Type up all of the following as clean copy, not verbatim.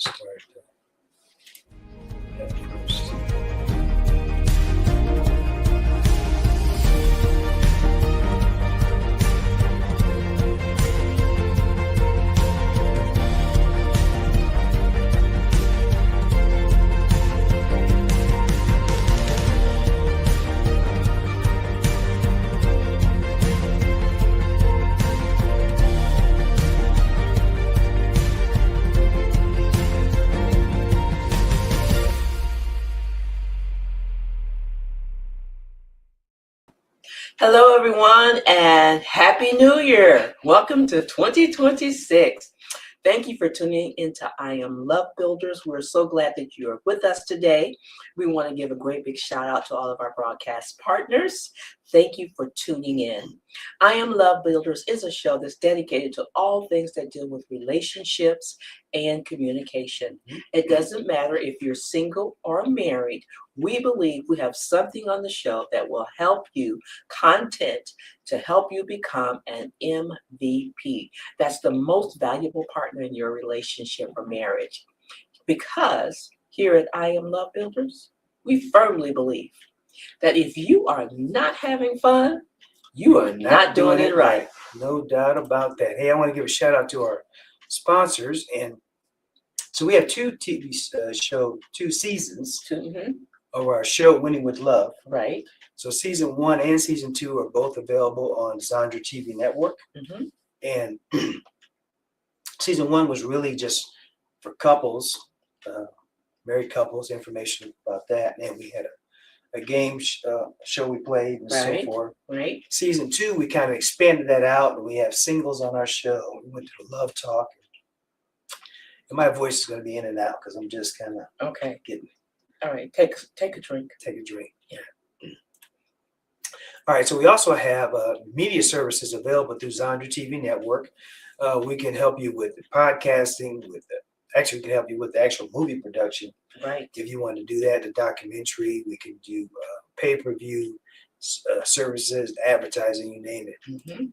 start that first. Hello, everyone, and Happy New Year. Welcome to 2026. Thank you for tuning into I Am Love Builders. We're so glad that you are with us today. We want to give a great big shout out to all of our broadcast partners. Thank you for tuning in. I Am Love Builders is a show that's dedicated to all things that deal with relationships and communication. It doesn't matter if you're single or married. We believe we have something on the show that will help you, content to help you become an MVP. That's the most valuable partner in your relationship or marriage. Because here at I Am Love Builders, we firmly believe that if you are not having fun, you are not doing it right. No doubt about that. Hey, I want to give a shout out to our sponsors. And so we have two TV show, 2 seasons of our show, Winning with Love. Right. So season 1 and season 2 are both available on Zandra TV Network. And season 1 was really just for couples, married couples, information about that. And we had a game show we played and so forth. Right. Season 2, we kind of expanded that out, and we have singles on our show. We went through Love Talk. And my voice is going to be in and out because I'm just kind of getting. All right. Take a drink. Take a drink. Yeah. All right. So we also have media services available through Zandra TV Network. We can help you with podcasting. Actually, we can help you with the actual movie production. Right. If you want to do that, the documentary, we can do pay-per-view services, advertising, you name it.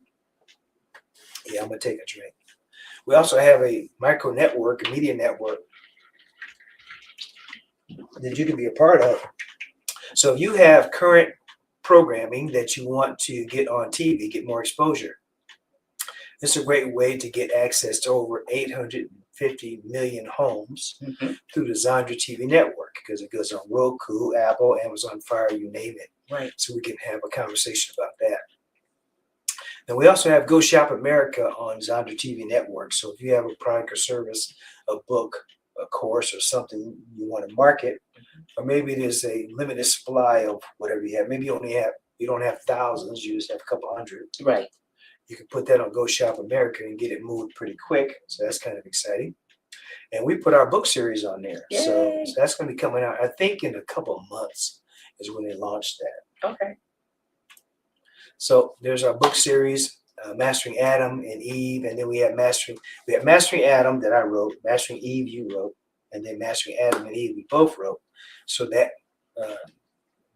Yeah, I'm going to take a drink. We also have a micro network, a media network that you can be a part of. So if you have current programming that you want to get on TV, get more exposure, it's a great way to get access to over 850 million homes through the Zandra TV network, because it goes on Roku, Apple, Amazon Fire, you name it. Right. So we can have a conversation about that. And we also have Go Shop America on Zandra TV network. So if you have a product or service, a book, a course, or something you want to market, or maybe there's a limited supply of whatever you have. Maybe you don't have thousands, you just have a couple hundred. Right. You can put that on Go Shop America and get it moved pretty quick. So that's kind of exciting. And we put our book series on there. So that's going to be coming out, I think, in a couple of months is when they launched that. Okay. So there's our book series, Mastering Adam and Eve. And then we have Mastering Adam that I wrote, Mastering Eve you wrote, and then Mastering Adam and Eve we both wrote. So that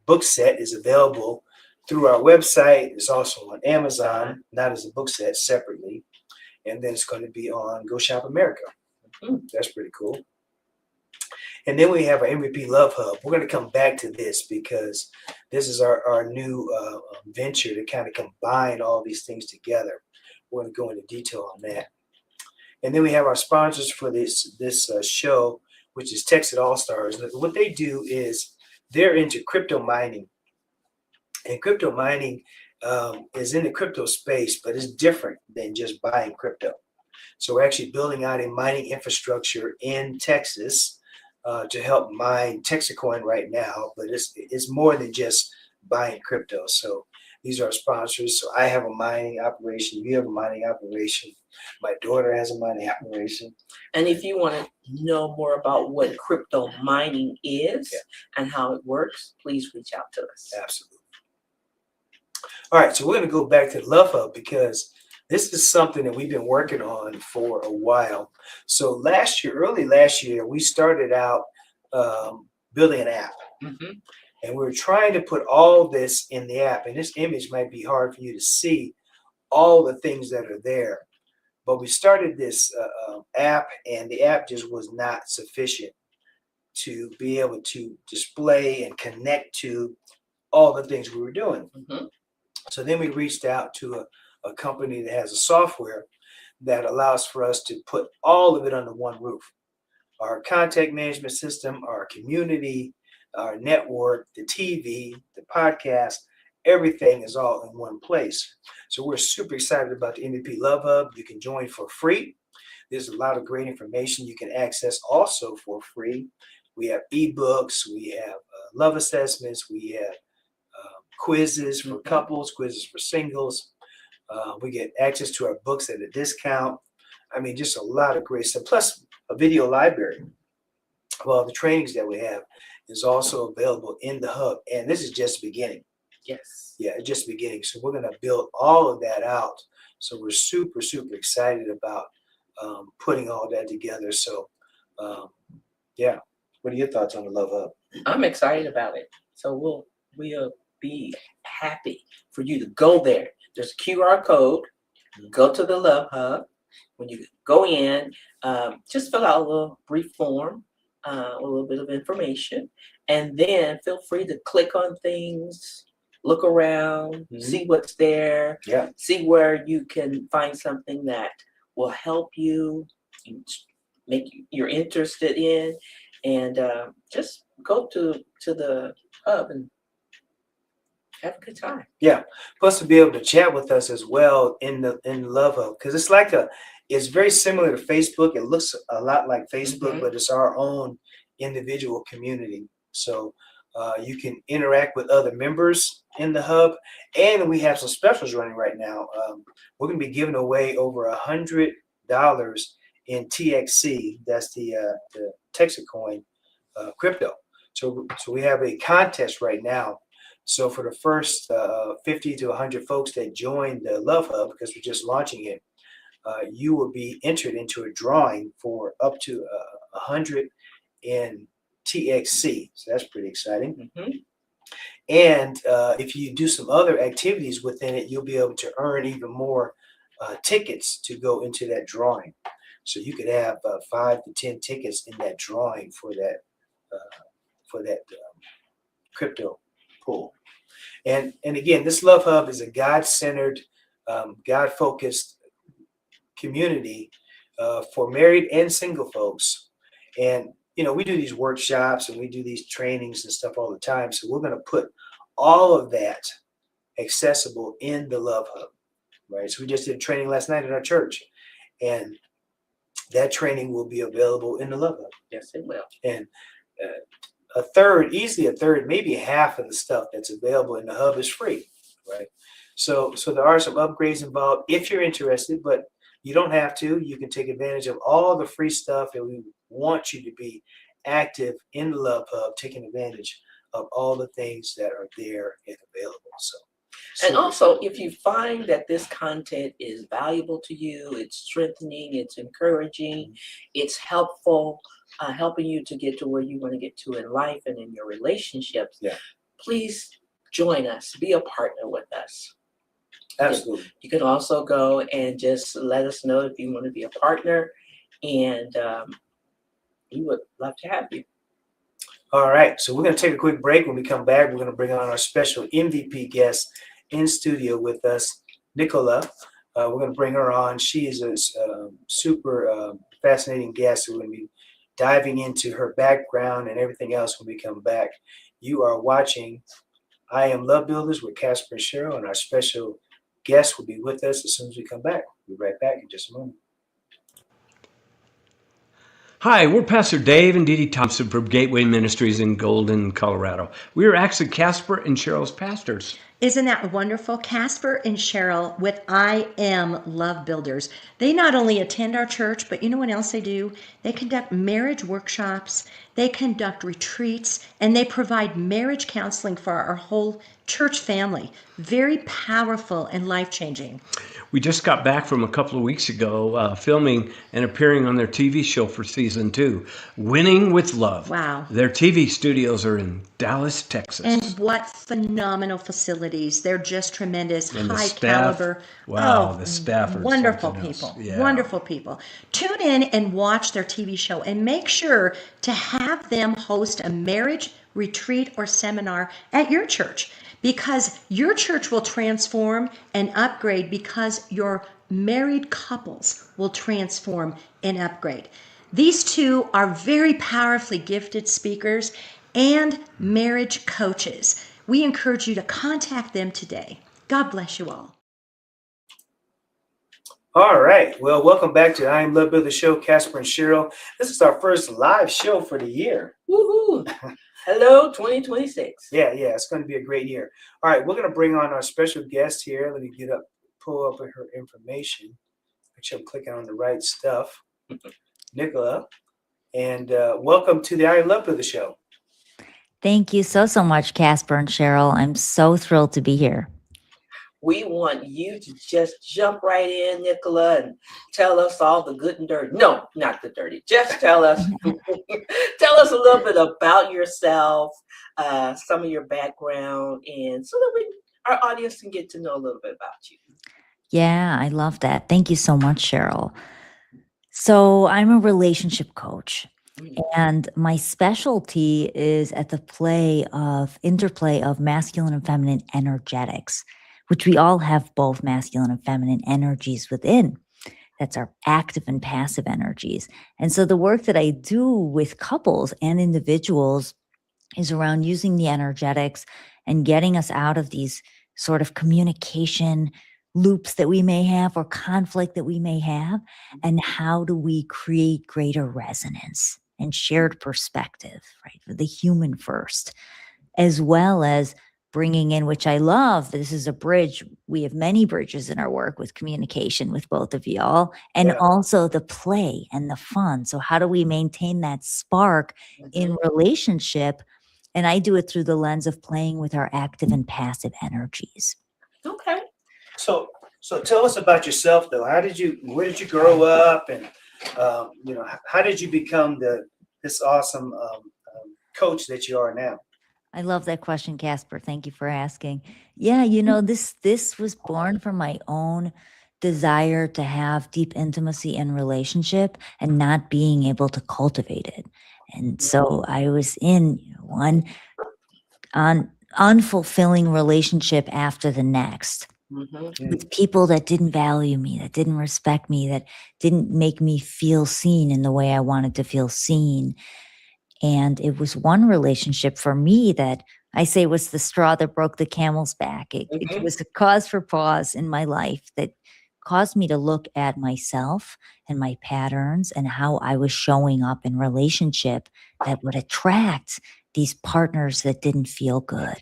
book set is available through our website. It's also on Amazon, not as a book set, separately. And then it's going to be on Go Shop America. That's pretty cool. And then we have our MVP Love Hub. We're going to come back to this because this is our new venture to kind of combine all these things together. We're going to go into detail on that. And then we have our sponsors for this show, which is Texas All Stars. What they do is they're into crypto mining. And crypto mining is in the crypto space, but it's different than just buying crypto. So we're actually building out a mining infrastructure in Texas to help mine Texacoin right now, but it's more than just buying crypto. So these are our sponsors. So I have a mining operation. You have a mining operation. My daughter has a mining operation. And if you want to know more about what crypto mining is and how it works, please reach out to us. Absolutely. All right, so we're going to go back to the Love Hub because this is something that we've been working on for a while. So early last year, we started out building an app. And we were trying to put all this in the app. And this image might be hard for you to see all the things that are there. But we started this app, and the app just was not sufficient to be able to display and connect to all the things we were doing. Mm-hmm. So then we reached out to a company that has a software that allows for us to put all of it under one roof. Our contact management system, our community, our network, the TV, the podcast, everything is all in one place. So we're super excited about the MVP Love Hub. You can join for free. There's a lot of great information you can access also for free. We have ebooks, we have love assessments, we have quizzes for couples, quizzes for singles. We get access to our books at a discount. I mean, just a lot of great stuff. Plus a video library of all the trainings that we have is also available in the hub. And this is just the beginning. Yes. Yeah, it's just the beginning. So we're going to build all of that out. So we're super, super excited about putting all that together. So, yeah. What are your thoughts on the Love Hub? I'm excited about it. So we'll be happy for you to go there. There's a QR code. Go to the Love Hub. When you go in, just fill out a little brief form, a little bit of information, and then feel free to click on things, look around, see what's there, see where you can find something that will help you, make you're interested in, and just go to the hub and have a good time. Yeah. Plus to be able to chat with us as well in the Love Hub, because it's very similar to Facebook. It looks a lot like Facebook, but it's our own individual community. So you can interact with other members in the hub, and we have some specials running right now. We're going to be giving away over $100 in TXC. That's the Texacoin crypto. So we have a contest right now. So for the first 50 to 100 folks that join the Love Hub, because we're just launching it, you will be entered into a drawing for up to 100 in TXC. So that's pretty exciting. And if you do some other activities within it, you'll be able to earn even more tickets to go into that drawing. So you could have 5 to 10 tickets in that drawing for that crypto pool. And again, this Love Hub is a God-centered, God-focused community for married and single folks. And we do these workshops and we do these trainings and stuff all the time. So we're going to put all of that accessible in the Love Hub, right? So we just did training last night at our church, and that training will be available in the Love Hub. Yes, it will. And easily a third, maybe half of the stuff that's available in the hub is free, right? So there are some upgrades involved if you're interested, but you don't have to. You can take advantage of all the free stuff, and we want you to be active in the Love Hub, taking advantage of all the things that are there and available. And also, if you find that this content is valuable to you, it's strengthening, it's encouraging, it's helpful, helping you to get to where you want to get to in life and in your relationships, please join us, be a partner with us. Absolutely. You can also go and just let us know if you want to be a partner, and we would love to have you. All right, so we're going to take a quick break. When we come back, we're going to bring on our special MVP guest in studio with us, Nicola. We're going to bring her on. She is a super fascinating guest. We're going to be diving into her background and everything else when we come back. You are watching IAM Love Builders with Casper and Cheryl, and our special guest will be with us as soon as we come back. We'll be right back in just a moment. Hi, we're Pastor Dave and Dee Dee Thompson from Gateway Ministries in Golden, Colorado. We are actually Casper and Cheryl's pastors. Isn't that wonderful? Casper and Cheryl with IAM Love Builders. They not only attend our church, but you know what else they do? They conduct marriage workshops, they conduct retreats, and they provide marriage counseling for our whole church family. Very powerful and life-changing. We just got back from a couple of weeks ago filming and appearing on their TV show for season 2, Winning with Love. Wow. Their TV studios are in Dallas, Texas. And what phenomenal facilities. abilities. They're just tremendous, And the high staff. caliber. Wow, Oh, the staff are wonderful something else. people. Yeah. Wonderful people. Tune in and watch their TV show and make sure to have them host a marriage retreat or seminar at your church, because your church will transform and upgrade because your married couples will transform and upgrade. These two are very powerfully gifted speakers and marriage coaches. We encourage you to contact them today. God bless you all. All right. Well, welcome back to I Am Love Builder Show, Casper and Cheryl. This is our first live show for the year. Woohoo! Hello, 2026. Yeah, it's going to be a great year. All right, we're going to bring on our special guest here. Let me pull up her information. Make sure I'm clicking on the right stuff. Nicola, and welcome to the I Am Love Builder Show. Thank you so much, Casper and Cheryl. I'm so thrilled to be here. We want you to just jump right in, Nicola, and tell us all the good and dirty. No, not the dirty. Just tell us tell us a little bit about yourself, some of your background, and so that our audience can get to know a little bit about you. Yeah, I love that. Thank you so much, Cheryl. So I'm a relationship coach, and my specialty is at the interplay of masculine and feminine energetics, which we all have both masculine and feminine energies within. That's our active and passive energies. And so the work that I do with couples and individuals is around using the energetics and getting us out of these sort of communication loops that we may have or conflict that we may have. And how do we create greater resonance and shared perspective, right? For the human first, as well as bringing in, which I love, this is a bridge. We have many bridges in our work with communication with both of y'all, and also the play and the fun. So how do we maintain that spark in relationship? And I do it through the lens of playing with our active and passive energies. Okay. So tell us about yourself, though. Where did you grow up, and how did you become this awesome coach that you are now? I love that question, Casper. Thank you for asking. Yeah, this was born from my own desire to have deep intimacy and relationship and not being able to cultivate it. And so I was in one unfulfilling relationship after the next with people that didn't value me, that didn't respect me, that didn't make me feel seen in the way I wanted to feel seen. And it was one relationship for me that I say was the straw that broke the camel's back. It was a cause for pause in my life that caused me to look at myself and my patterns and how I was showing up in relationship that would attract these partners that didn't feel good.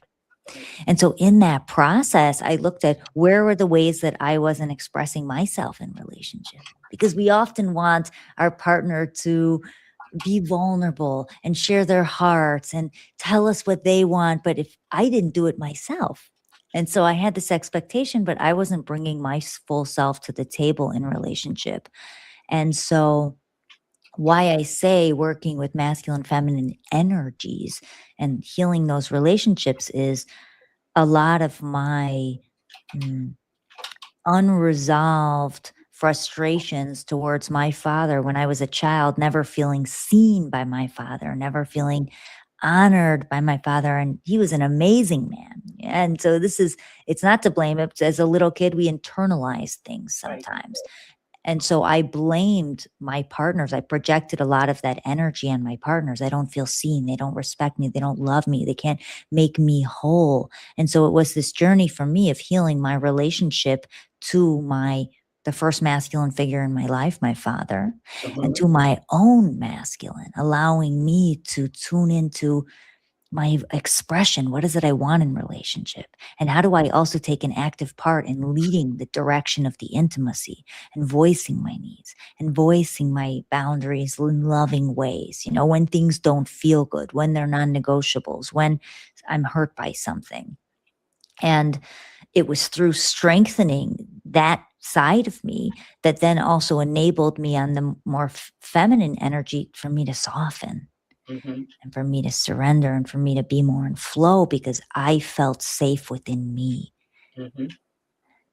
And so in that process, I looked at where were the ways that I wasn't expressing myself in relationship, because we often want our partner to be vulnerable and share their hearts and tell us what they want. But if I didn't do it myself, and so I had this expectation, but I wasn't bringing my full self to the table in relationship. And so why I say working with masculine, feminine energies and healing those relationships is a lot of my unresolved frustrations towards my father when I was a child, never feeling seen by my father, never feeling honored by my father. And he was an amazing man. And so it's not to blame it. As a little kid, we internalize things sometimes. And so I blamed my partners. I projected a lot of that energy on my partners. I don't feel seen. They don't respect me. They don't love me. They can't make me whole. And so it was this journey for me of healing my relationship to the first masculine figure in my life, my father, and to my own masculine, allowing me to tune into my expression. What is it I want in relationship? And how do I also take an active part in leading the direction of the intimacy and voicing my needs and voicing my boundaries in loving ways, when things don't feel good, when they're non-negotiables, when I'm hurt by something. And it was through strengthening that side of me that then also enabled me on the more feminine energy for me to soften Mhm. and for me to surrender and for me to be more in flow because I felt safe within me. Mhm.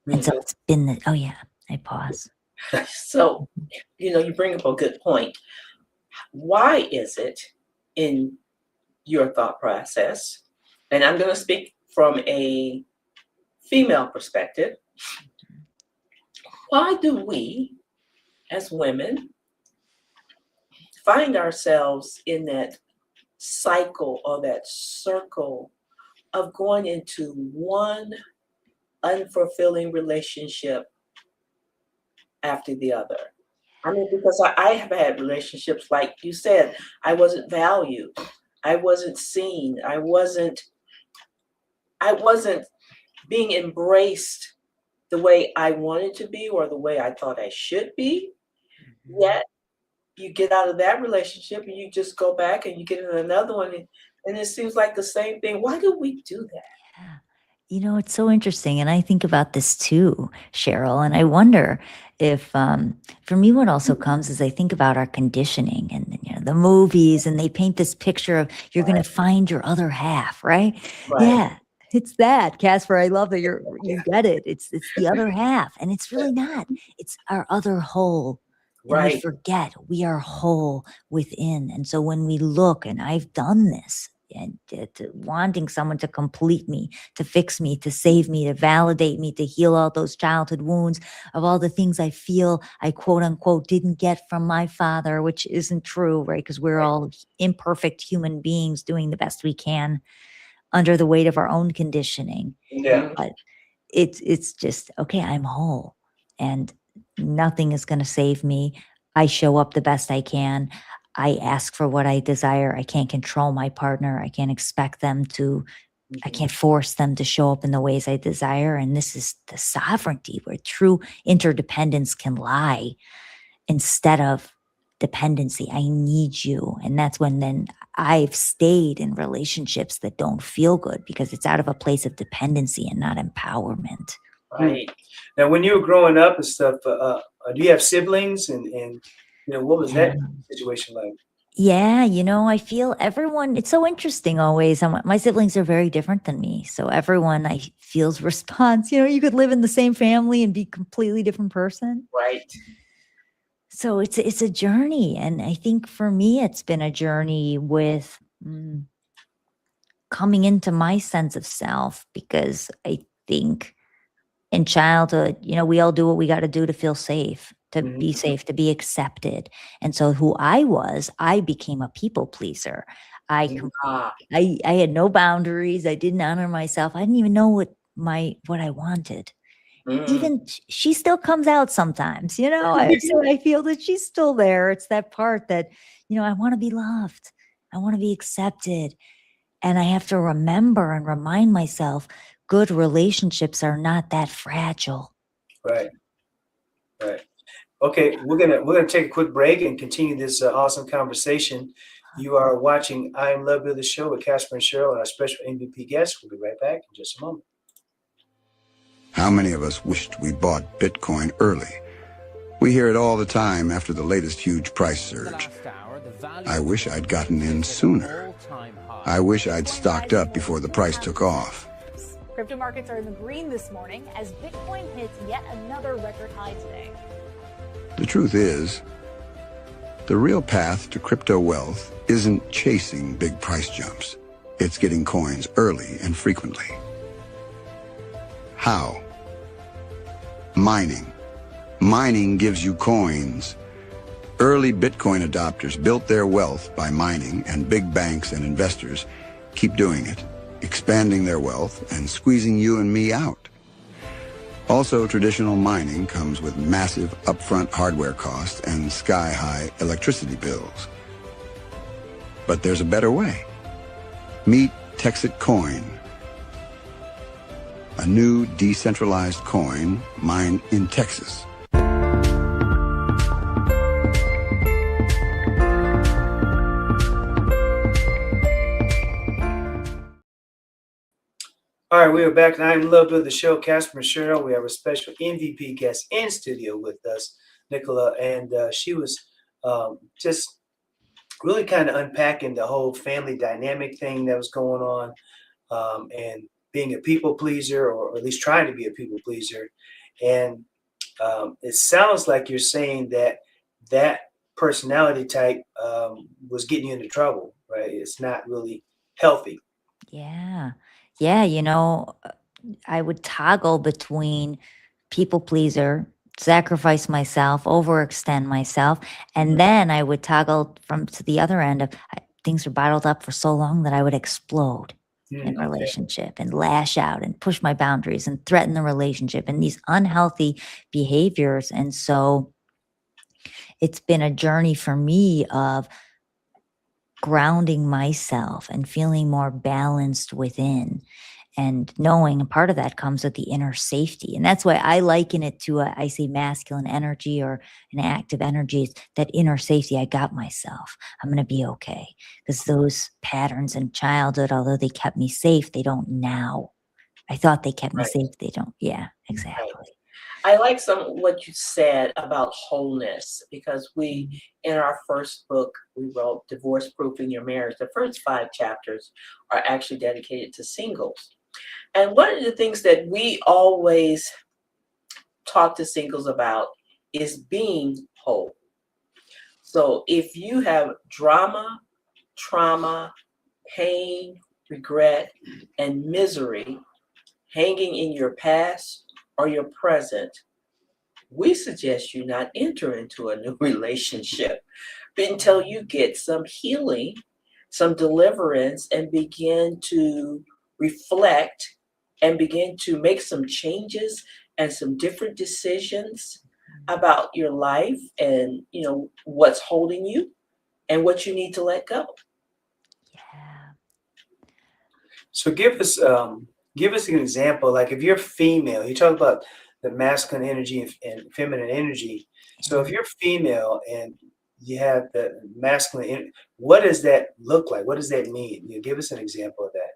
And so Mhm. it's been the, oh yeah, I pause. So, you bring up a good point. Why is it in your thought process, and I'm going to speak from a female perspective, why do we as women find ourselves in that cycle or that circle of going into one unfulfilling relationship after the other? I mean, because I have had relationships, like you said, I wasn't valued, I wasn't seen, I wasn't being embraced the way I wanted to be or the way I thought I should be. Yet you get out of that relationship and you just go back and you get in another one, and it seems like the same thing. Why do we do that? Yeah. It's so interesting. And I think about this too, Cheryl. And I wonder if, for me, what also comes is I think about our conditioning and, the movies, and they paint this picture of you're going to find your other half, right? Right. Yeah. It's that, Casper. I love that you get it. It's the other half. And it's really not. It's our other whole. And we Right. forget we are whole within. And so when we look, and I've done this, and wanting someone to complete me, to fix me, to save me, to validate me, to heal all those childhood wounds of all the things I feel I quote unquote didn't get from my father, which isn't true, right? Because we're all imperfect human beings doing the best we can under the weight of our own conditioning. Yeah. But it's just, okay, I'm whole and nothing is going to save me. I show up the best I can. I ask for what I desire. I can't control my partner. I can't expect them to, I can't force them to show up in the ways I desire. And this is the sovereignty where true interdependence can lie instead of dependency. I need you. And that's when then I've stayed in relationships that don't feel good because it's out of a place of dependency and not empowerment. Right. Now, when you were growing up and stuff, do you have siblings? And what was that situation like? Yeah, I feel everyone, it's so interesting always. My siblings are very different than me. So everyone I feels response, you could live in the same family and be a completely different person. Right. So it's a journey. And I think for me, it's been a journey with coming into my sense of self, because I think in childhood, we all do what we got to do to feel safe, to be safe, to be accepted. And so who I became a people pleaser. I had no boundaries. I didn't honor myself. I didn't even know what I wanted. Even she still comes out sometimes, I feel that she's still there. It's that part that, I want to be loved. I want to be accepted. And I have to remember and remind myself, good relationships are not that fragile. Right. Okay, we're gonna take a quick break and continue this awesome conversation. You are watching I Am Love Builder Show with Casper and Cheryl and our special MVP guest. We'll be right back in just a moment. How many of us wished we bought Bitcoin early? We hear it all the time after the latest huge price surge. I wish I'd gotten in sooner. I wish I'd stocked up before the price took off. Crypto markets are in the green this morning as Bitcoin hits yet another record high today. The truth is, the real path to crypto wealth isn't chasing big price jumps. It's getting coins early and frequently. How? Mining. Mining gives you coins. Early Bitcoin adopters built their wealth by mining, and big banks and investors keep doing it, expanding their wealth and squeezing you and me out. Also, traditional mining comes with massive upfront hardware costs and sky-high electricity bills. But there's a better way. Meet Texit Coin, a new decentralized coin mined in Texas. All right, we are back, and I Am Love Builder Show. Casper and Cheryl. We have a special MVP guest in studio with us, Nicola, and she was just really kind of unpacking the whole family dynamic thing that was going on, and being a people pleaser, or at least trying to be a people pleaser. And it sounds like you're saying that that personality type was getting you into trouble, right? It's not really healthy. Yeah. Yeah. I would toggle between people pleaser, sacrifice myself, overextend myself, and then I would toggle from to the other end of things are bottled up for so long that I would explode in Okay. relationship and lash out and push my boundaries and threaten the relationship and these unhealthy behaviors. And so it's been a journey for me of grounding myself and feeling more balanced within, and knowing a part of that comes with the inner safety. And that's why I liken it to I say masculine energy or an active energy. It's that inner safety. I got myself. I'm going to be okay. Because those patterns in childhood, although they kept me safe, they don't now. I thought they kept me Right. safe. They don't. Yeah, exactly. I like what you said about wholeness, because we, in our first book, we wrote Divorce Proofing Your Marriage. The first 5 chapters are actually dedicated to singles. And one of the things that we always talk to singles about is being whole. So if you have drama, trauma, pain, regret, and misery hanging in your past or your present, we suggest you not enter into a new relationship until you get some healing, some deliverance, and begin to reflect and begin to make some changes and some different decisions about your life, and what's holding you and what you need to let go. Yeah. So give us an example. Like if you're female, you talk about the masculine energy and feminine energy. So if you're female and you have the masculine, what does that look like? What does that mean? Give us an example of that.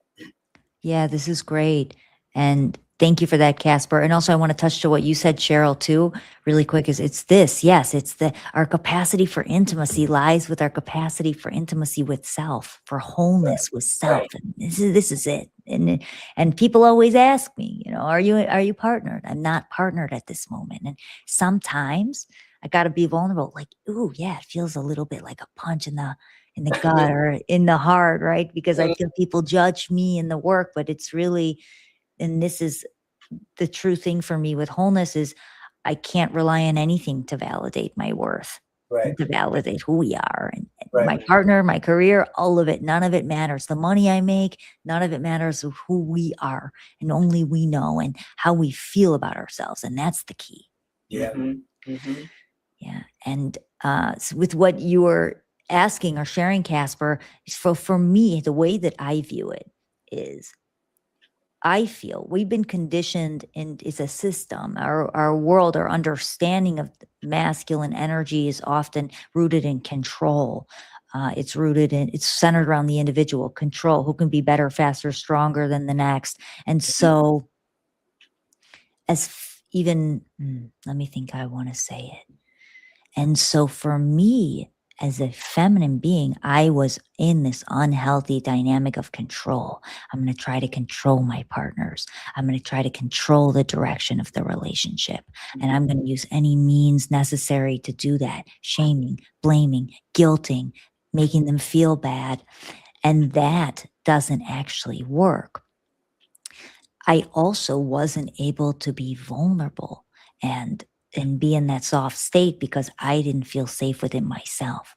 Yeah, this is great. And thank you for that, Casper. And also I want to touch to what you said, Cheryl, too, really quick, is it's this. Yes, it's our capacity for intimacy lies with our capacity for intimacy with self, for wholeness with self. Right. And this is it. And people always ask me, are you partnered? I'm not partnered at this moment. And sometimes I gotta be vulnerable, like, ooh, yeah, it feels a little bit like a punch in the gut or in the heart, right? Because I feel people judge me in the work, but it's really, and this is the true thing for me with wholeness, is I can't rely on anything to validate my worth, Right. to validate who we are. And Right. my partner, my career, all of it, none of it matters. The money I make, none of it matters of who we are. And only we know and how we feel about ourselves. And that's the key. Yeah. Mm-hmm. Mm-hmm. Yeah. And so with what you were asking or sharing, Casper, for me, the way that I view it is, I feel we've been conditioned, and it's a system. Our world, our understanding of masculine energy is often rooted in control. It's centered around the individual control, who can be better, faster, stronger than the next. And so let me think how I want to say it. And so for me, as a feminine being, I was in this unhealthy dynamic of control. I'm going to try to control my partners. I'm going to try to control the direction of the relationship. And I'm going to use any means necessary to do that. Shaming, blaming, guilting, making them feel bad. And that doesn't actually work. I also wasn't able to be vulnerable and be in that soft state because I didn't feel safe within myself.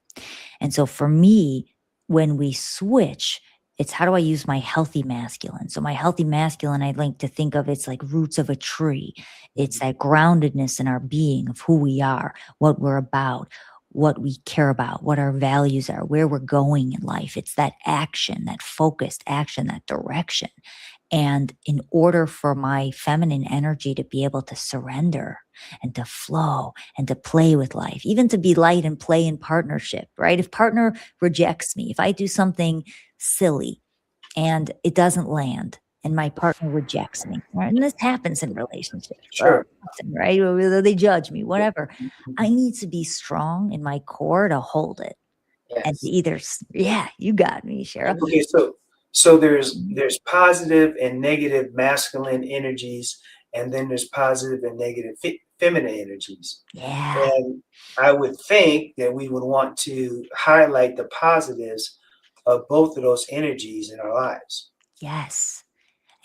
And so for me, when we switch, it's how do I use my healthy masculine? So my healthy masculine, I like to think of, it's like roots of a tree. It's that groundedness in our being of who we are, what we're about, what we care about, what our values are, where we're going in life. It's that action, that focused action, that direction. And in order for my feminine energy to be able to surrender and to flow and to play with life, even to be light and play in partnership, right? If partner rejects me, if I do something silly and it doesn't land and my partner rejects me, right? And this happens in relationships, Sure. right? Whether they judge me, whatever. I need to be strong in my core to hold it. And Yes. either, yeah, you got me, Cheryl. Okay, so there's positive and negative masculine energies, and then there's positive and negative feminine energies. Yeah, And I would think that we would want to highlight the positives of both of those energies in our lives. yes.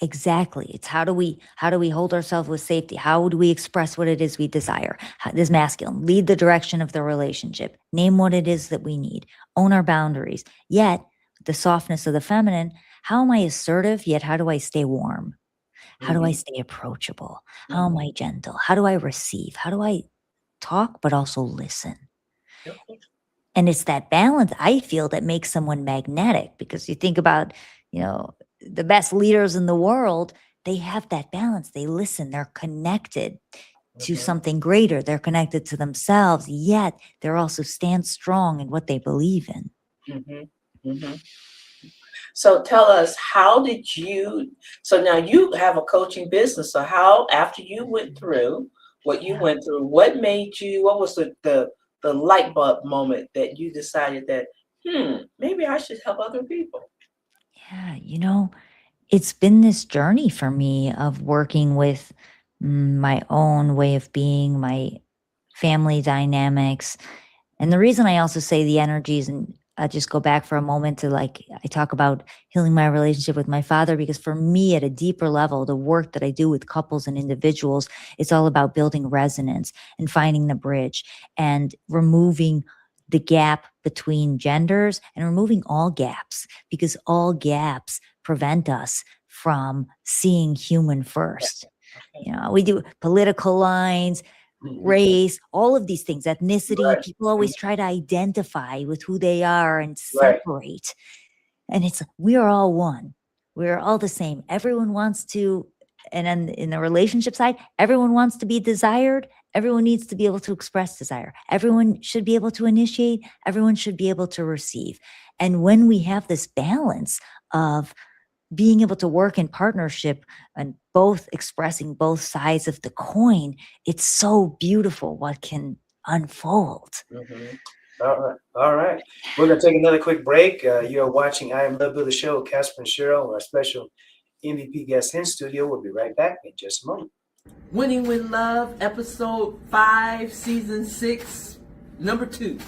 Exactly. It's how do we hold ourselves with safety? How do we express what it is we desire? This masculine, lead the direction of the relationship. Name what it is that we need. Own our boundaries. Yet the softness of the feminine, how am I assertive? Yet how do I stay warm? How do I stay approachable? How am I gentle? How do I receive? How do I talk but also listen? Okay. And it's that balance, I feel, that makes someone magnetic, because you think about, the best leaders in the world, they have that balance. They listen, they're connected to something greater. They're connected to themselves, yet they're also stand strong in what they believe in. So tell us, so now you have a coaching business. So how, after you went through what you went through, what was the light bulb moment that you decided that, maybe I should help other people? Yeah, it's been this journey for me of working with my own way of being, my family dynamics. And the reason I also say the energies, and I just go back for a moment to, I talk about healing my relationship with my father, because for me, at a deeper level, the work that I do with couples and individuals, it's all about building resonance and finding the bridge and removing the gap between genders and removing all gaps, because all gaps prevent us from seeing human first. We do political lines, race, all of these things, ethnicity. Right. People always try to identify with who they are and Right. separate. And we are all one. We're all the same. Everyone wants to, and then in the relationship side, everyone wants to be desired. Everyone needs to be able to express desire. Everyone should be able to initiate. Everyone should be able to receive. And when we have this balance of being able to work in partnership and both expressing both sides of the coin, it's so beautiful what can unfold. All right. We're going to take another quick break. You're watching I Am Love Builder Show, Casper and Cheryl, our special MVP guest in studio. We'll be right back in just a moment. Winning with Love, episode 5, season 6, number 2.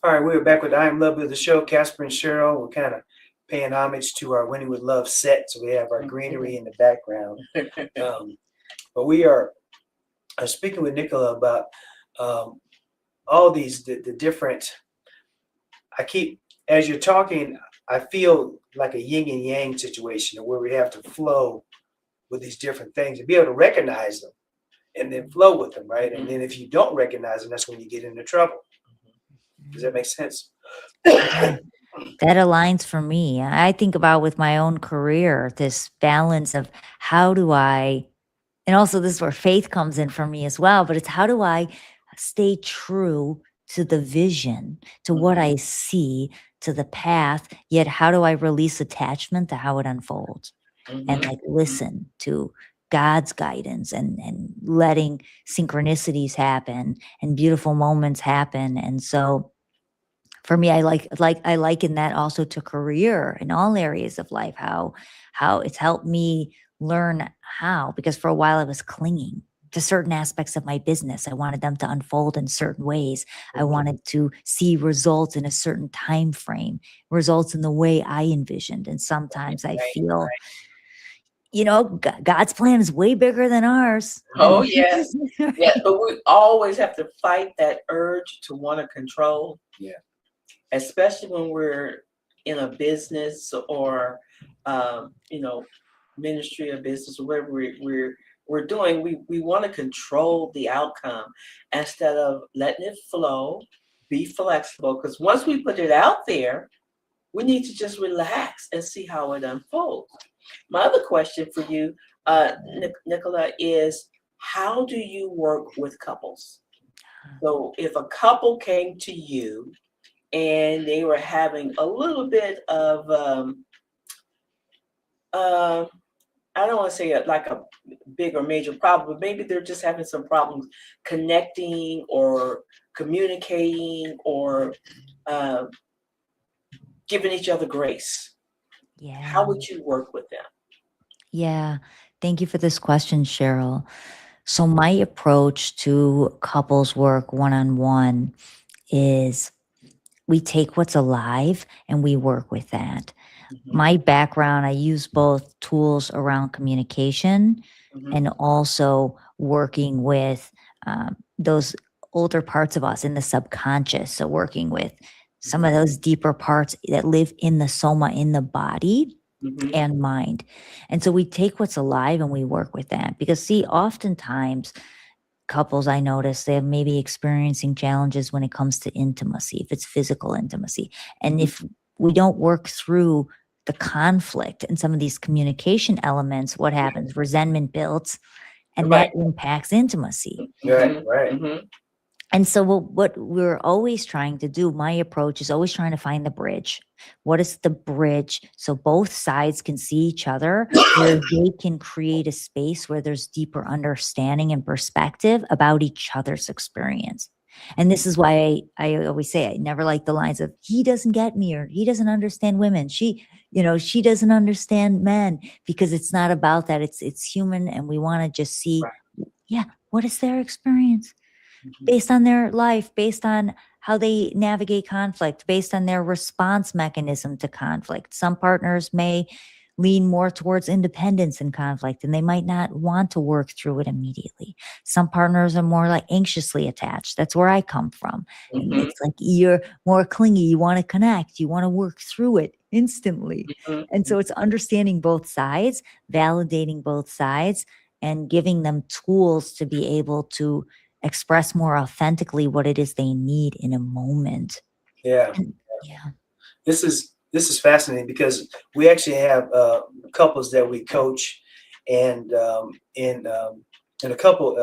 All right, we're back with I Am Love Builder Show, Casper and Cheryl. We're kind of paying homage to our Winning with Love set, so we have our greenery in the background. But we are speaking with Nicola about all these the different. As you're talking, I feel like a yin and yang situation where we have to flow with these different things and be able to recognize them and then flow with them, right? And then if you don't recognize them, that's when you get into trouble. Does that make sense? That aligns for me. I think about with my own career, this balance of how do I, and also this is where faith comes in for me as well, but it's how do I stay true to the vision, to what I see, to the path, yet how do I release attachment to how it unfolds? And listen to God's guidance and letting synchronicities happen and beautiful moments happen. And so for me, I liken that also to career in all areas of life, how it's helped me learn how, because for a while I was clinging to certain aspects of my business. I wanted them to unfold in certain ways. I wanted to see results in a certain time frame, results in the way I envisioned. And sometimes I feel God's plan is way bigger than ours. Oh, yes. Yeah, but we always have to fight that urge to want to control. Yeah. Especially when we're in a business or, ministry or business or whatever we're doing. We want to control the outcome instead of letting it flow, be flexible. Because once we put it out there, we need to just relax and see how it unfolds. My other question for you, Nicola, is how do you work with couples? So if a couple came to you and they were having a little bit of, I don't want to say like a big or major problem, but maybe they're just having some problems connecting or communicating or giving each other grace. Yeah. How would you work with them? Yeah. Thank you for this question, Cheryl. So my approach to couples work one-on-one is we take what's alive and we work with that. My background, I use both tools around communication and also working with those older parts of us in the subconscious. So working with some of those deeper parts that live in the soma, in the body and mind. And so we take what's alive and we work with that. Because see, oftentimes couples, I notice, they're maybe experiencing challenges when it comes to intimacy, if it's physical intimacy. And if we don't work through the conflict and some of these communication elements, what happens? Resentment builds, and that impacts intimacy. Right. And so what we're always trying to do, my approach is always trying to find the bridge. What is the bridge? So both sides can see each other, where they can create a space where there's deeper understanding and perspective about each other's experience. And this is why I always say I never like the lines of he doesn't get me or he doesn't understand women. She doesn't understand men, because it's not about that. It's human, and we want to just see, what is their experience? Based on their life, based on how they navigate conflict, based on their response mechanism to conflict. Some partners may lean more towards independence in conflict, and they might not want to work through it immediately. Some partners are more like anxiously attached. That's where I come from. And it's like you're more clingy. You want to connect. You want to work through it instantly. And so it's understanding both sides, validating both sides, and giving them tools to be able to express more authentically what it is they need in a moment. Yeah. Yeah. This is fascinating, because we actually have couples that we coach, and in a couple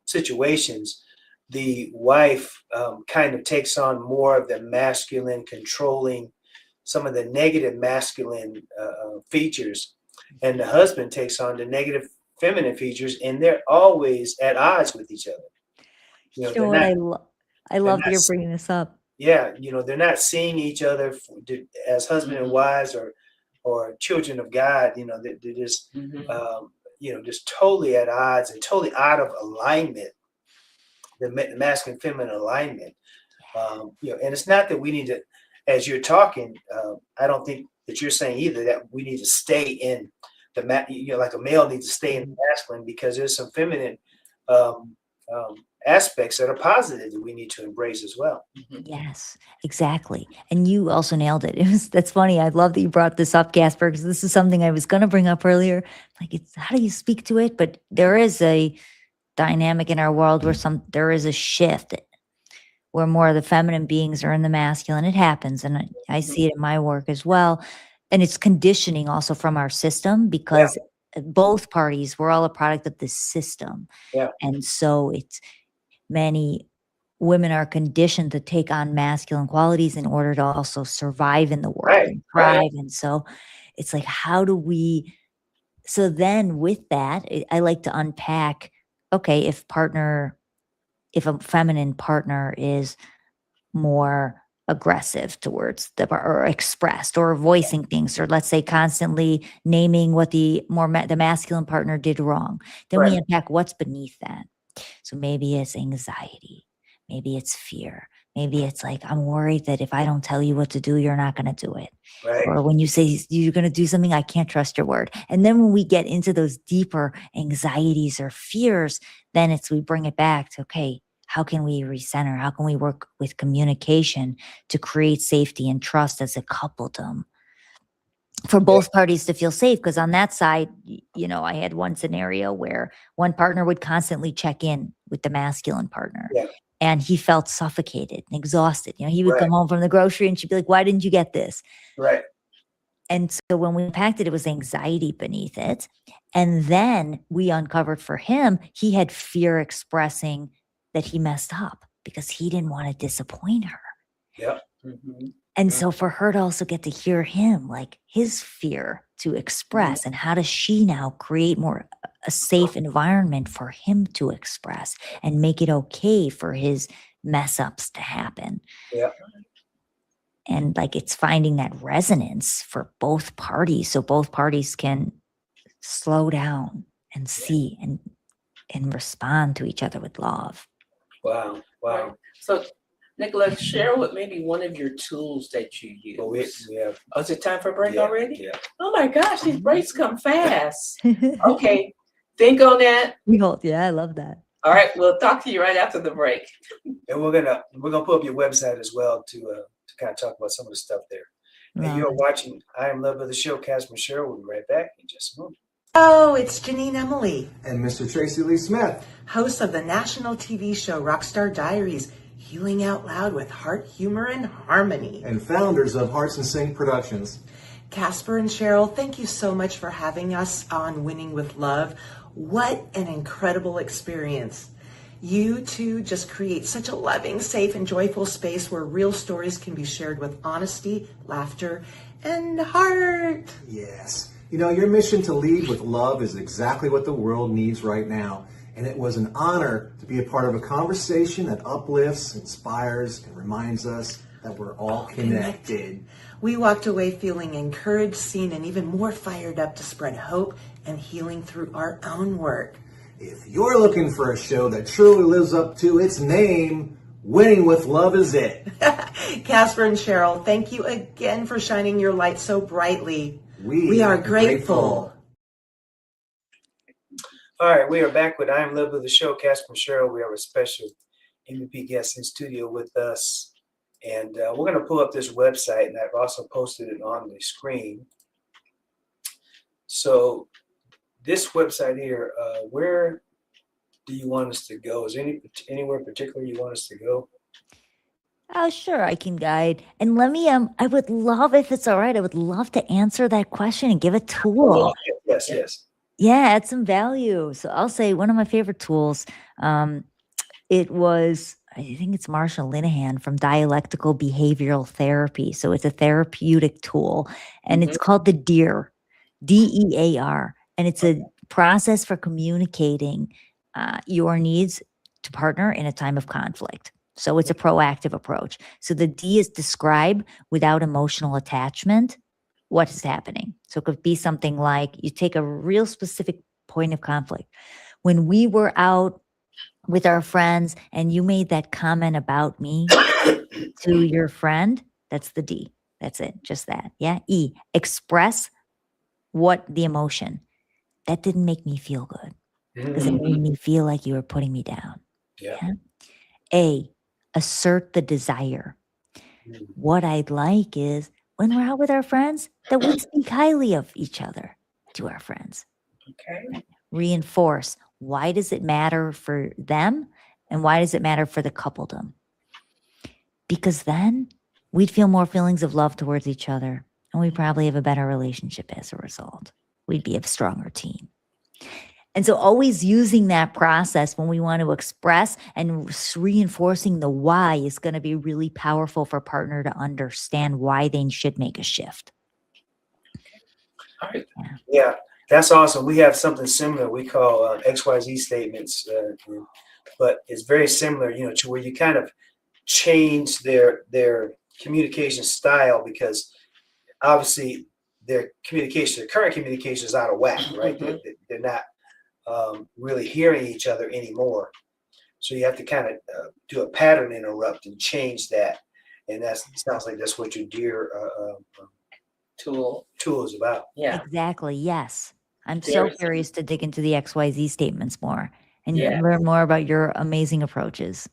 situations, the wife kind of takes on more of the masculine, controlling some of the negative masculine features, and the husband takes on the negative feminine features, and they're always at odds with each other. You know what I love that you're bringing this up. Yeah, they're not seeing each other as husband and wives or children of God. They're just just totally at odds and totally out of alignment. The masculine feminine alignment. And it's not that we need to, as you're talking, I don't think that you're saying either that we need to stay in the like a male needs to stay in the masculine, because there's some feminine aspects that are positive that we need to embrace as well. Yes, exactly. And you also nailed it. That's funny. I love that you brought this up, Casper, because this is something I was going to bring up earlier. Like, it's how do you speak to it? But there is a dynamic in our world where there is a shift where more of the feminine beings are in the masculine. It happens. And I see it in my work as well. And it's conditioning also from our system, because both parties, we're all a product of this system. Yeah. And so many women are conditioned to take on masculine qualities in order to also survive in the world and thrive. And so it's like, how do we, so then with that, I like to unpack, okay, if a feminine partner is more aggressive towards or expressed or voicing things, or let's say constantly naming what the masculine partner did wrong, then we unpack what's beneath that. So maybe it's anxiety, maybe it's fear, Maybe it's like, I'm worried that if I don't tell you what to do, you're not going to do it. Right. Or when you say you're going to do something, I can't trust your word. And then when we get into those deeper anxieties or fears, then we bring it back to, okay, how can we recenter? How can we work with communication to create safety and trust as a coupledom for both parties to feel safe? Because on that side, I had one scenario where one partner would constantly check in with the masculine partner. Yeah. And he felt suffocated and exhausted. He would come home from the grocery and she'd be like, why didn't you get this? Right. And so when we unpacked it, it was anxiety beneath it. And then we uncovered for him, he had fear expressing that he messed up because he didn't want to disappoint her. Yep. Mm-hmm. And so for her to also get to hear him, like his fear to express, and how does she now create a safe environment for him to express and make it okay for his mess ups to happen. Yeah. And like it's finding that resonance for both parties so both parties can slow down and see and respond to each other with love. Wow. Right. So Nicola, share with maybe one of your tools that you use. Well, we have. Oh, is it time for a break already? Yeah. Oh my gosh, these breaks come fast. Okay, think on that. Yeah, I love that. All right, we'll talk to you right after the break. And we're gonna put up your website as well to kind of talk about some of the stuff there. And you're watching I Am Love of the Show, Casper and Cheryl. We'll be right back in just a moment. Oh, it's Janine Emily, and Mr. Tracy Lee Smith, hosts of the national TV show Rockstar Diaries, healing out loud with heart, humor, and harmony, and founders of Hearts and Sing Productions. Casper and Cheryl, thank you so much for having us on Winning with Love. What an incredible experience. You two just create such a loving, safe, and joyful space where real stories can be shared with honesty, laughter, and heart. Yes. Your mission to lead with love is exactly what the world needs right now. And it was an honor to be a part of a conversation that uplifts, inspires, and reminds us that we're all connected. We walked away feeling encouraged, seen, and even more fired up to spread hope and healing through our own work. If you're looking for a show that truly lives up to its name, Winning with Love is it. Casper and Cheryl, thank you again for shining your light so brightly. We are grateful. All right, we are back with I Am Love of the Show, Casper and Cheryl. We have a special MVP guest in studio with us. And we're going to pull up this website, and I've also posted it on the screen. So this website here, where do you want us to go? Is there anywhere particular you want us to go? Sure, I can guide. And let me, I would love, if it's all right, I would love to answer that question and give a tool. Yes. Yeah, add some value. So I'll say one of my favorite tools, it was, I think it's Marsha Linehan from Dialectical Behavioral Therapy. So it's a therapeutic tool, and it's called the DEAR, DEAR. And it's a process for communicating your needs to partner in a time of conflict. So it's a proactive approach. So the D is describe without emotional attachment what is happening. So it could be something like you take a real specific point of conflict. When we were out with our friends and you made that comment about me to your friend, that's the D. That's it. Just that. Yeah. E, express what the emotion. That didn't make me feel good because it made me feel like you were putting me down. Yeah. A, assert the desire. What I'd like is when we're out with our friends that we speak highly of each other to our friends. Okay. Reinforce. Why does it matter for them? And why does it matter for the coupledom? Because then we'd feel more feelings of love towards each other. And we'd probably have a better relationship as a result. We'd be a stronger team. And so always using that process when we want to express and reinforcing the why is going to be really powerful for a partner to understand why they should make a shift. All right. Yeah, that's awesome. We have something similar we call XYZ statements, but it's very similar, to where you kind of change their communication style because obviously their current communication is out of whack, right? They're not really hearing each other anymore. So you have to kind of do a pattern interrupt and change that. And that sounds like that's what your dear tool is about. Yeah. Exactly. Yes. I'm so Very curious to dig into the XYZ statements more and Yeah. learn more about your amazing approaches.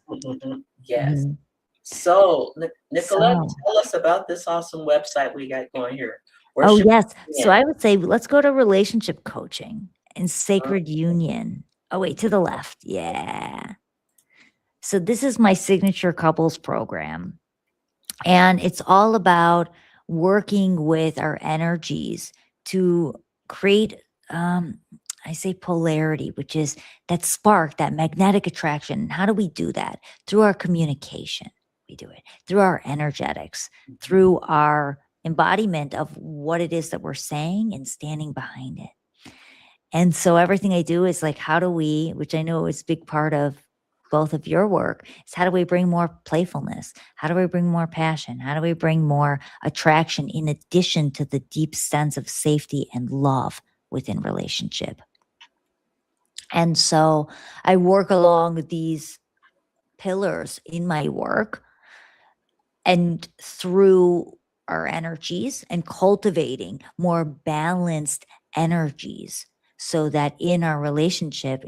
Yes. Mhm. So, Nicola, So- tell us about this awesome website we got going here. Oh, should we yes. So begin? I would say let's go to relationship coaching and sacred union. Oh, wait, to the left. Yeah. So this is my signature couples program. And it's all about working with our energies to create, I say polarity, which is that spark, that magnetic attraction. How do we do that? Through our communication. We do it through our energetics, through our embodiment of what it is that we're saying and standing behind it. And so everything I do is like, how do we, which I know is a big part of both of your work, is how do we bring more playfulness? How do we bring more passion? How do we bring more attraction in addition to the deep sense of safety and love within relationship? And so I work along these pillars in my work and through our energies and cultivating more balanced energies so that in relationship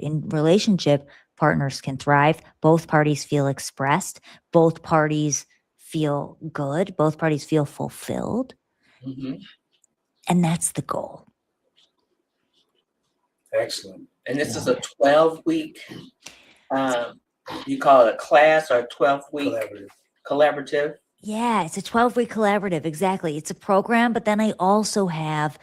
partners can thrive, both parties feel expressed, both parties feel good, both parties feel fulfilled. Mhm. And that's the goal. Excellent. And this is a 12-week, you call it a class or a 12-week collaborative? Yeah, it's a 12-week collaborative. Exactly. It's a program, but then I also have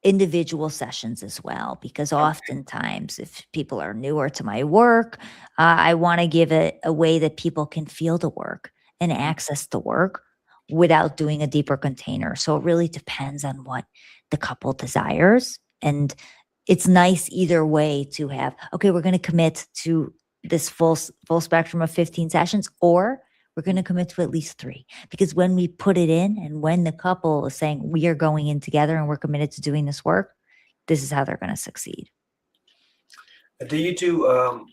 individual sessions as well, because oftentimes if people are newer to my work, I want to give it a way that people can feel the work and access the work without doing a deeper container. So it really depends on what the couple desires. And it's nice either way to have, okay, we're going to commit to this full spectrum of 15 sessions, or we're going to commit to at least 3, because when we put it in and when the couple is saying we are going in together and we're committed to doing this work, this is how they're going to succeed. Do you do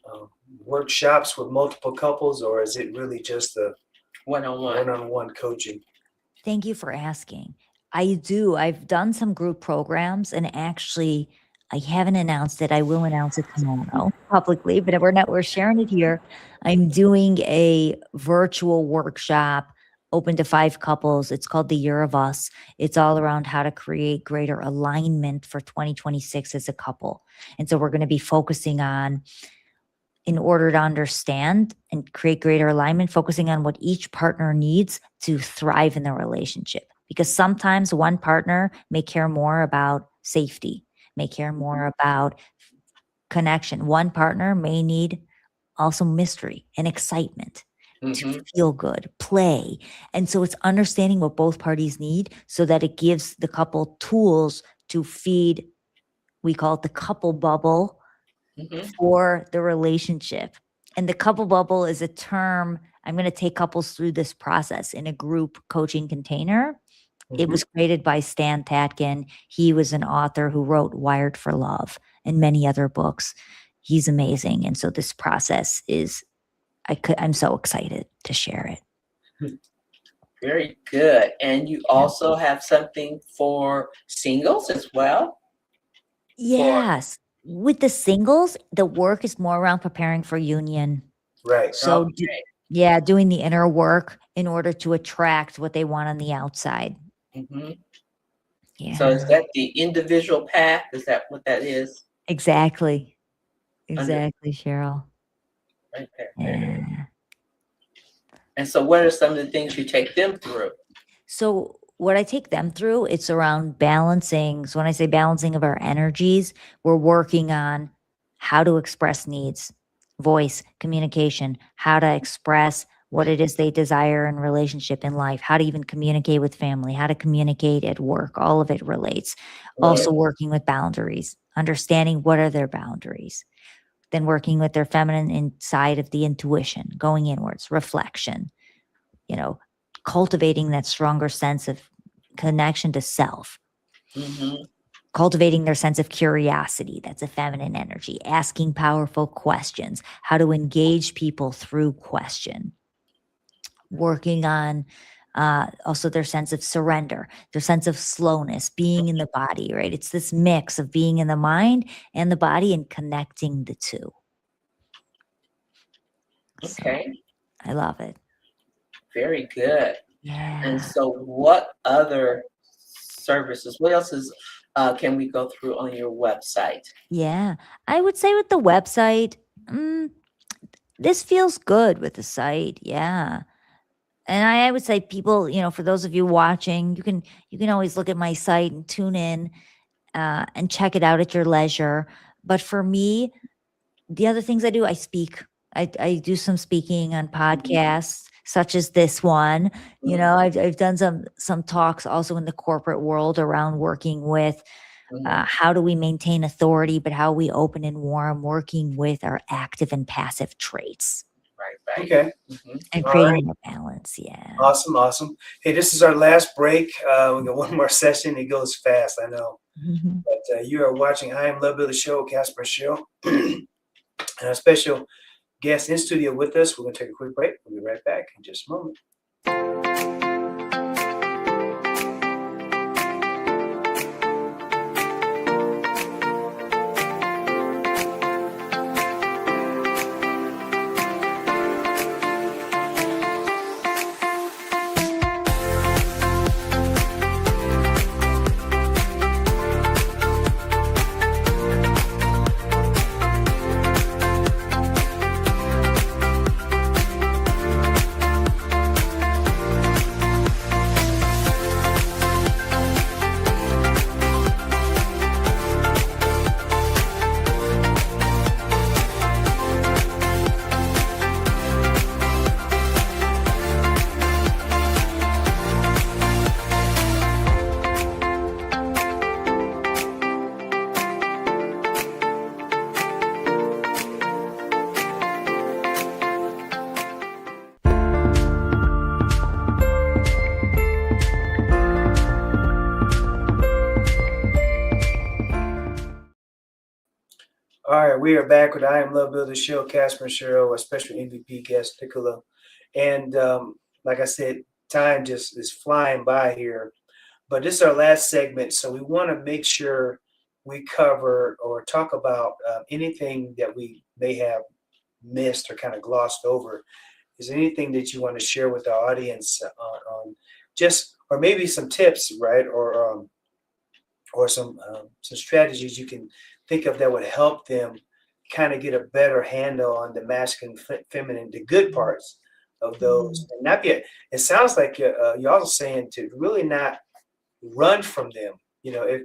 workshops with multiple couples, or is it really just a one-on-one coaching? Thank you for asking. I do. I've done some group programs, and actually I haven't announced it. I will announce it tomorrow publicly, but we're sharing it here. I'm doing a virtual workshop open to 5 couples. It's called the Year of Us. It's all around how to create greater alignment for 2026 as a couple. And so we're going to be focusing on, in order to understand and create greater alignment, focusing on what each partner needs to thrive in the relationship. Because sometimes one partner may care more about safety, may care more about connection. One partner may need also mystery and excitement to feel good, play. And so it's understanding what both parties need so that it gives the couple tools to feed, we call it the couple bubble, for the relationship. And the couple bubble is a term. I'm going to take couples through this process in a group coaching container. It was created by Stan Tatkin. He was an author who wrote Wired for Love and many other books. He's amazing. And so this process is, I'm so excited to share it. Very good. And you also have something for singles as well? Yes. With the singles, the work is more around preparing for union. Right. So, doing the inner work in order to attract what they want on the outside. Yeah. So is that the individual path? Is that what that is? Exactly. Exactly, Cheryl. Right there. Yeah. And so what are some of the things you take them through? So what I take them through, it's around balancing. So when I say balancing of our energies, we're working on how to express needs, voice, communication, how to express what it is they desire in relationship, in life, how to even communicate with family, how to communicate at work. All of it relates. Also working with boundaries, understanding what are their boundaries. Then working with their feminine inside of the intuition, going inwards, reflection, cultivating that stronger sense of connection to self. cultivating their sense of curiosity. That's a feminine energy. Asking powerful questions, how to engage people through question. Working on also their sense of surrender, their sense of slowness, being in the body, right? It's this mix of being in the mind and the body and connecting the two. Okay. So, I love it. Very good. Yeah. And so what other services, what else can we go through on your website? Yeah. I would say with the website, this feels good with the site. Yeah. And I would say people, for those of you watching, you can always look at my site and tune in and check it out at your leisure. But for me, the other things I do, I speak. I do some speaking on podcasts such as this one. I've done some talks also in the corporate world around working with how do we maintain authority, but how we open and warm, working with our active and passive traits. Right. Okay. And All creating right. more balance. Yeah. Awesome. Hey, this is our last break. We got one more session. It goes fast, I know. But you are watching I Am Love Builder Show, Casper Show. And a special guest in studio with us. We're going to take a quick break. We'll be right back in just a moment. All right, we are back with I Am Love Builder Show, Casper and Cheryl, a special MVP guest, Nicola. And like I said, time just is flying by here. But this is our last segment, so we want to make sure we cover or talk about anything that we may have missed or kind of glossed over. Is there anything that you want to share with our audience on just, or maybe some tips, right? Or some strategies you can think of that would help them kind of get a better handle on the masculine, feminine, the good parts of those, and not be. It sounds like you're also saying to really not run from them. If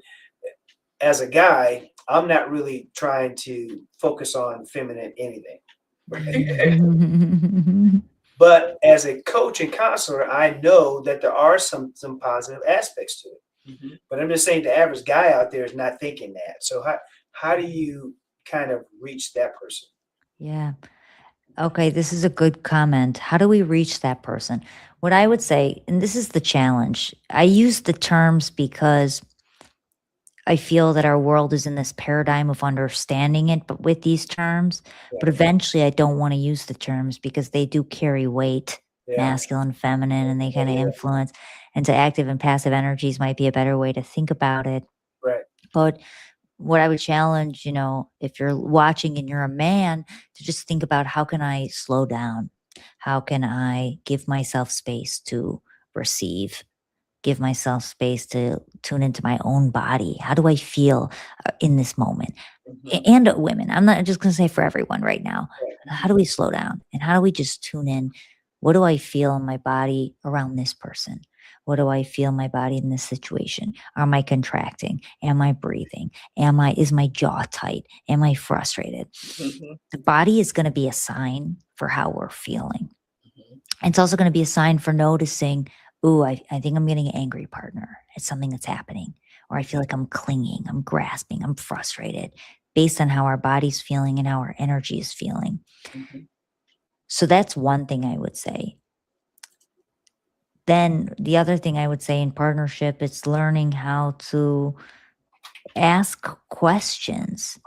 as a guy, I'm not really trying to focus on feminine anything. But as a coach and counselor, I know that there are some positive aspects to it. But I'm just saying the average guy out there is not thinking that. So how do you kind of reach that person? Yeah. Okay, this is a good comment. How do we reach that person? What I would say, and this is the challenge, I use the terms because I feel that our world is in this paradigm of understanding it, but with these terms. But eventually, I don't want to use the terms because they do carry weight, masculine, feminine, and they kind of influence. And so active and passive energies might be a better way to think about it. Right. But what I would challenge, if you're watching and you're a man, to just think about how can I slow down? How can I give myself space to receive? Give myself space to tune into my own body. How do I feel in this moment? And women, I'm not just going to say for everyone right now. How do we slow down? And how do we just tune in? What do I feel in my body around this person? What do I feel in my body in this situation? Am I contracting? Am I breathing? Is my jaw tight? Am I frustrated? The body is going to be a sign for how we're feeling. And it's also going to be a sign for noticing, ooh, I think I'm getting an angry partner. It's something that's happening. Or I feel like I'm clinging, I'm grasping, I'm frustrated, based on how our body's feeling and how our energy is feeling. So that's one thing I would say. Then the other thing I would say in partnership is learning how to ask questions.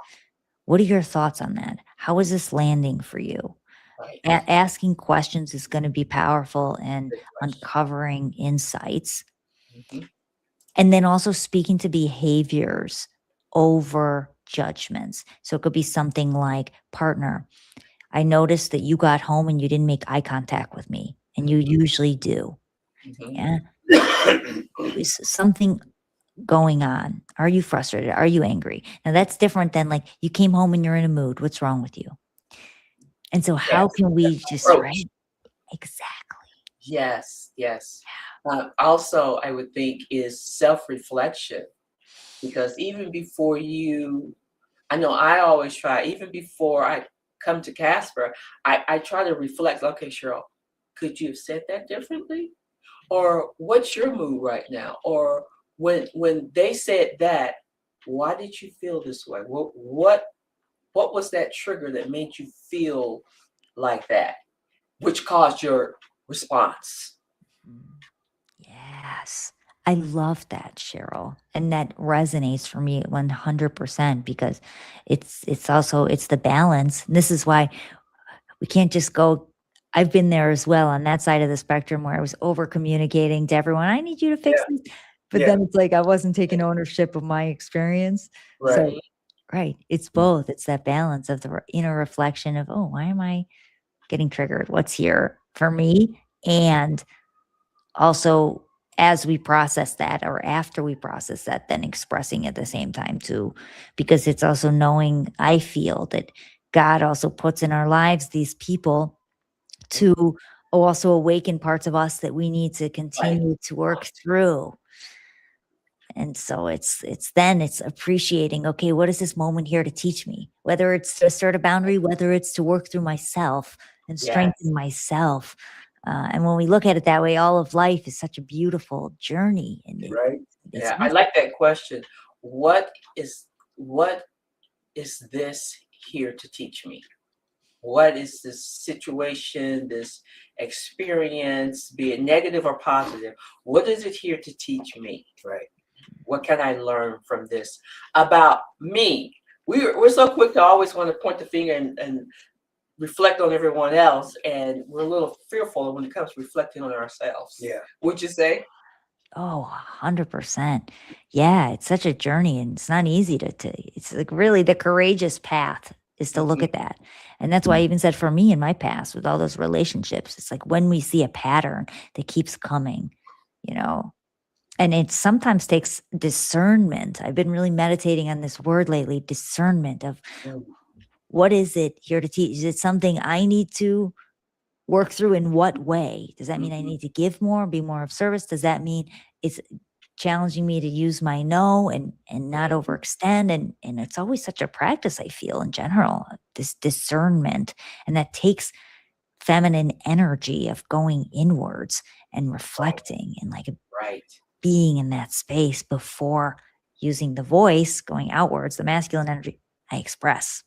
What are your thoughts on that? How is this landing for you? Right. Asking questions is going to be powerful and Good question. uncovering insights. Mhm. And then also speaking to behaviors over judgments. So it could be something like, partner, I noticed that you got home and you didn't make eye contact with me, and you usually do. Mhm. Yeah. Is something going on? Are you frustrated? Are you angry? Now that's different than like you came home and you're in a mood. What's wrong with you? And so how Yes. can we just, Approach. right? Exactly. Yes, yes. Also, I would think is self-reflection, because even before I know I always try, even before I come to Casper, I try to reflect, okay, Cheryl, could you have said that differently? Or what's your mood right now? Or when they said that, why did you feel this way? What was that trigger that made you feel like that, which caused your response? Yes. I love that, Cheryl. And that resonates for me 100% because it's also it's the balance. And this is why we can't just go. I've been there as well on that side of the spectrum where I was over communicating to everyone. I need you to fix Yeah. this. But Yeah. then it's like I wasn't taking ownership of my experience. Right. So right. It's both. It's that balance of the inner reflection of, oh, why am I getting triggered? What's here for me? And also as we process that or after we process that, then expressing at the same time too, because it's also knowing, I feel that God also puts in our lives these people to also awaken parts of us that we need to continue to work through. And so it's appreciating, okay, what is this moment here to teach me? Whether it's to assert a boundary, whether it's to work through myself and strengthen myself. And when we look at it that way, all of life is such a beautiful journey. And Right. it's Yeah, I like that question. What is this here to teach me? What is this situation, this experience, be it negative or positive? What is it here to teach me? Right. What can I learn from this about me? We're so quick to always want to point the finger and reflect on everyone else, and we're a little fearful when it comes to reflecting on ourselves. Yeah. Would you say? Oh, 100%. Yeah, it's such a journey and it's not easy to it's like really the courageous path is to look at that. And that's why I even said for me in my past with all those relationships, it's like when we see a pattern that keeps coming, you know, and it sometimes takes discernment. I've been really meditating on this word lately, discernment of what is it here to teach? Is it something I need to work through in what way? Does that mean I need to give more, be more of service? Does that mean it's challenging me to use my no and not overextend? And it's always such a practice, I feel, in general, this discernment. And that takes feminine energy of going inwards and reflecting and like Right. being in that space before using the voice, going outwards, the masculine energy I express.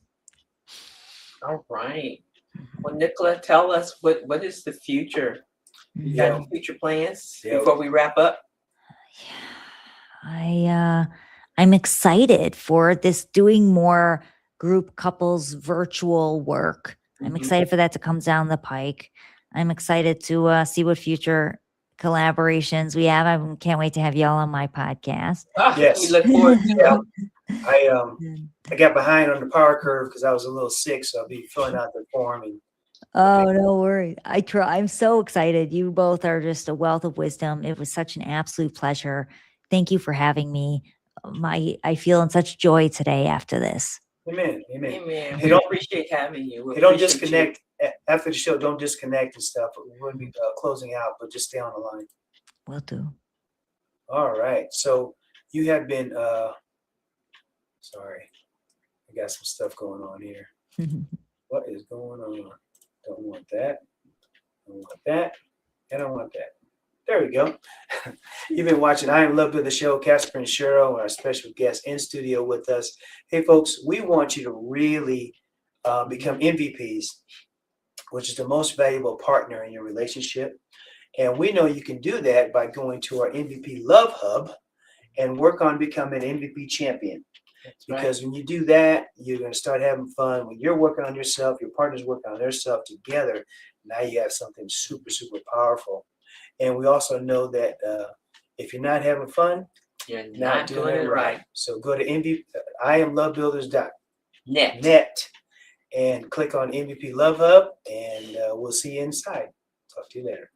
All right. Well, Nicola, tell us what is the future? You got any future plans before we wrap up? I'm excited for this doing more group couples virtual work. I'm excited for that to come down the pike. I'm excited to see what future collaborations we have. I can't wait to have y'all on my podcast. Yes. We look forward to I got behind on the power curve because I was a little sick, so I'll be filling out the form. And Oh, no worries. I'm so excited. You both are just a wealth of wisdom. It was such an absolute pleasure. Thank you for having me. I feel in such joy today after this. Amen. Amen. Hey, We don't- appreciate having you. We Hey, don't appreciate disconnect after the show. Don't disconnect and stuff. We'll be closing out, but just stay on the line. Will do. All right. So you have been. Sorry, I got some stuff going on here. What is going on? Don't want that. Don't want that. I don't want that. There we go. You've been watching I Am Love with the show. Casper and Cheryl, our special guest in studio with us. Hey, folks, we want you to really become MVPs, which is the most valuable partner in your relationship. And we know you can do that by going to our MVP Love Hub and work on becoming an MVP champion. Because when you do that, you're going to start having fun. When you're working on yourself, your partner's working on their self together. Now you have something super, super powerful. And we also know that if you're not having fun, you're not doing it right. So go to IamLoveBuilders.net Net. and click on MVP Love Hub, and we'll see you inside. Talk to you later.